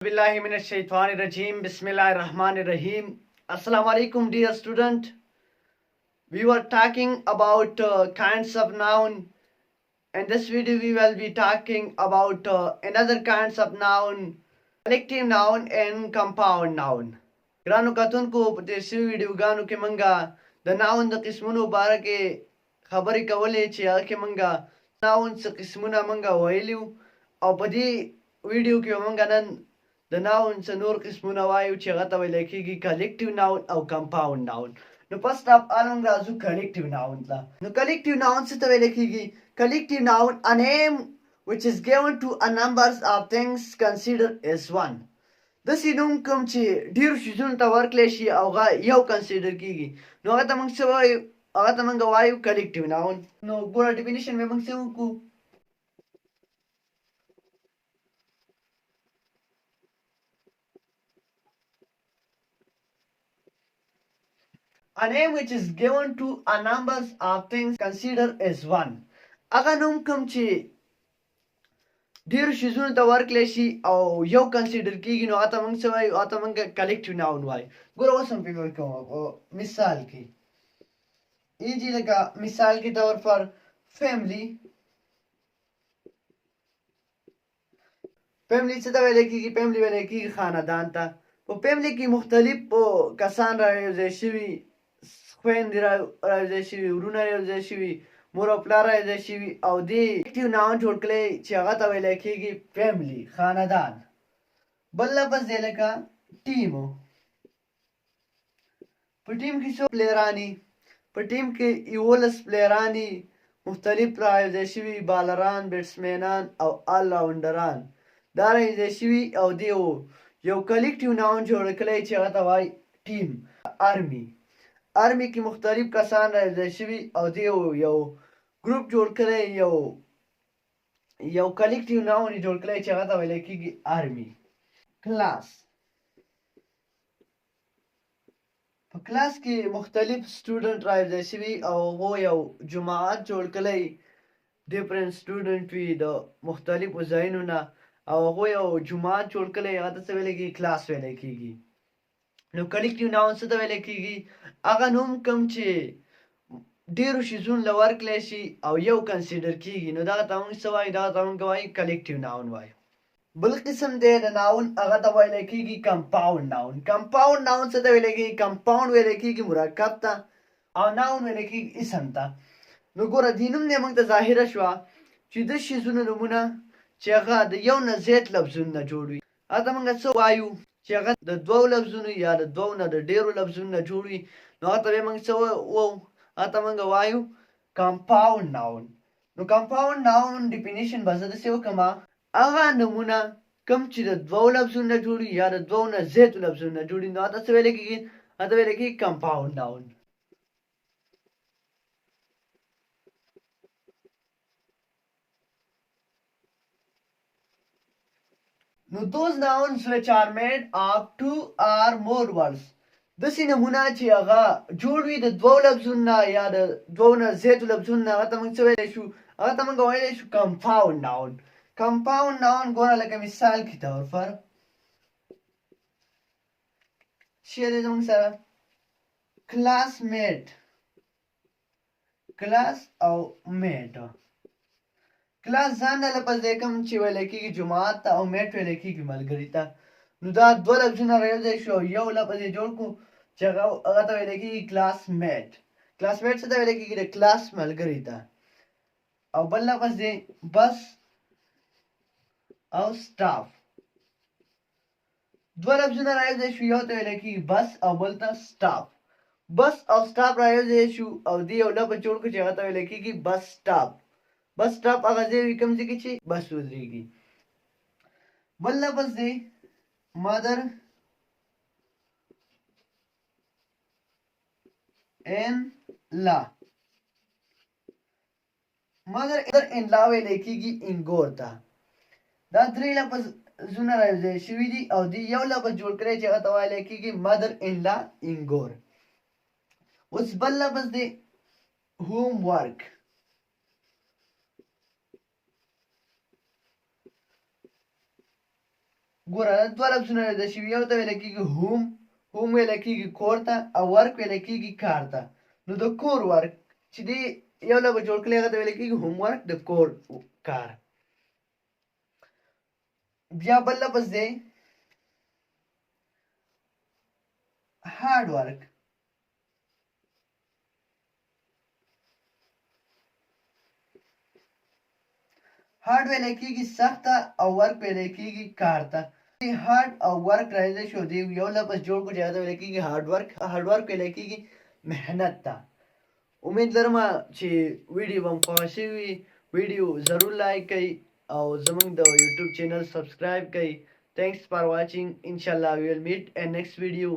Billahi Bismillahirrahmanirrahim. Assalamu alaikum, dear student. We were talking about kinds of noun. In this video, we will be talking about another kinds of noun, collective noun and compound noun. Granu katun ko desi video ganu ke manga the noun the kismunu barake khabari kawale che ke manga noun sa kismuna manga wailu او په دې ویډیو کې موږ نن د ناون څه نور قسمونه وایو چې هغه ته ویل کېږي کلیکټیو ناون او کمپاوند ناون. نو فرست اف آل موږ راځو کلیکټیو ناون ته. نو کلیکټیو ناون څه ته ویل کېږي؟ کلیکټیو ناون a name which is given to a numbers of things considered as one. داسې نوم کوم چې ډېرو شیزونو ته ورکړلی شي او هغه یو کنسیډر کېږي نو هغه ته موږ څه وایو؟ هغه ته موږ وایو کلیکټیو ناون. نو ګوره ډیفینیشن به موږ څه وکړو؟ A name which is given to a number of things considered as one. هغه نوم کوم چې ډېرو شیزونو ته ورکړلی شي او یو کنسیډر کېږي نو هغه ته موږ څه وایو؟ هغه ته موږ کلیکټیو ناون وایو. ګوره اوس هم فکر کوم مثال کې ایجي لکه مثال کې طور پر فیملی. فیملی څه ته ویلی کېږي؟ فیملی ویلی کېږي خاندان ته. په فیملی کې مختلف کسان رایوځای شوي، خویندې راوځای شوي، وروڼه راوځای شوي، مور او پلار راوځای شوي او دې کلیکټیو ناون جوړ کړی چې هغه ته ویلی کېږي فیملی، خاندان. بل لفظ دی لکه ټیم. په ټیم کې څو پلیران دي؟ په ټیم کې 11 پلیران دي، مختلف راوځای شوي بالران، بیټسمینان او آل راونډران دا راوځای شوي او دې یو کلیکټیو ناون جوړ کړی چې هغه ته وایي ټیم. آرمي. آرمي کې مختلف کسان راوځای شوي او دې یو ګروپ جوړ کړی، یو کلیکټیو ناون یې جوړ کړی چې هغه ته ویلی کېږي آرمي. کلاس. په کلاس کې مختلف سټوډنټ راوځای شوي او هغو یو جماعت جوړ کړی، ډفرنټ سټوډنټ وي د مختلفو ځایونو نه او هغو یو جماعت جوړ کړی هغه ته څه ویلی کېږي؟ کلاس ویلی کېږي. نو کلیکټیو ناون څه ته ویلی کېږي؟ هغه نوم کوم چې ډېرو شیزونو له ورکړلی شي او یو کنسیډر کېږي نو دغه ته موږ څه وایو؟ دغه ته موږ وایو کلیکټیو ناون وایو. بل قسم دی د ناون هغه ته ویلی کېږي کمپاوند ناون. کمپاوند ناون څه ته ویلی کېږي؟ کمپاوند ویلی کېږي مرکب ته او ناون ویلی کېږي اسم ته. نو ګوره دې نوم دی موږ ته ظاهره شوه چې د شیزونو نومونه چې هغه د یو نه زیات لفظونو نه جوړ وي هغه ته موږ څه وایو؟ چې هغه د دوو لفظونو یا د دوو نه د ډېرو لفظونو نه جوړ وي نو هغه ته به موږ څه ووایو؟ هغه ته موږ وایو کمپاوند ناون. نو کمپاوند ناون ډیفینیشن به زه داسې وکړم هغه نومونه کوم چې د دوو لفظونو نه جوړ وي یا د دوو نه زیاتو لفظونو نه جوړ وي نو هغه ته څه ویلی کېږي؟ هغه ته ویلی کېږي کمپاوند ناون. نو those nouns which are made of 2 or more words. داسې نومونه چې هغه جوړ وي د دوو لفظونو نه یا د دوو نه زیاتو لفظونو نه هغه ته موږ څه ویلی شو؟ هغه ته موږ ویلی شو کمپاوند ناون. کمپاوند ناون ګوره لکه مثال کې طور پر شی دی زموږ سره کلاس میټ. کلاس او میټ. کلاس ځان نه لفظ دی کوم چې ویلی کېږي جماعت ته او میټ ویلی کېږي ملګري ته. نو دا دوه لفظونه رایوځای شو او یو لفظ یې جوړ کړو چې هغه ته ویلی کېږي کلاس میټ. کلاس میټ څه ته ویلی کېږي؟ د کلاس ملګري ته. او بل لفظ دی بس او سټاف. دوه لفظونه رایوځای شو یو ته ویلی کېږي بس او بل ته سټاف. بس او سټاف رایوځای شو او دې یو لفظ جوړ کړو چې هغه ته ویلی کېږي بس سټاپ. بس سټاپ هغه ځای وي کوم ځای کې چې بس ودرېږي. بل لفظ دی مدر ان لا. مدر ان لا ویلی کېږي انګور ته. دا درې لفظونه راوځای شوي دي او دې یو لفظ جوړ کړی چې هغه ته ویلی کېږي مدر ان لا انګور. اوس بل لفظ دی هوم ورک. ګوره دوه لفظونه رایده شوي یو ته ویلی کېږي هوم ویلی کېږي کور ته او ورک ویلی کېږي کار ته نو د کور ورک چې دی یو لفظ جوړ کړی هغه ته ویلی کېږي هوم ورک د کور کار بیا بل لفظ دی هارد ورک هارد ویلی کېږي سخته او ورک ویلی کېږي کار ته هارد او ورک رایده شو دی یو لفظ جوړ کړو چې هغه ته ویلی کېږي هارد ورک ویلی کېږي محنت ته امید لرم چې ویډیو به مو خوښه شوي وي ویډیو ضرور لایک کړئ او زموږ د یوټیوب چینل سبسکرایب کړئ thanks for watching inshallah we will meet in next video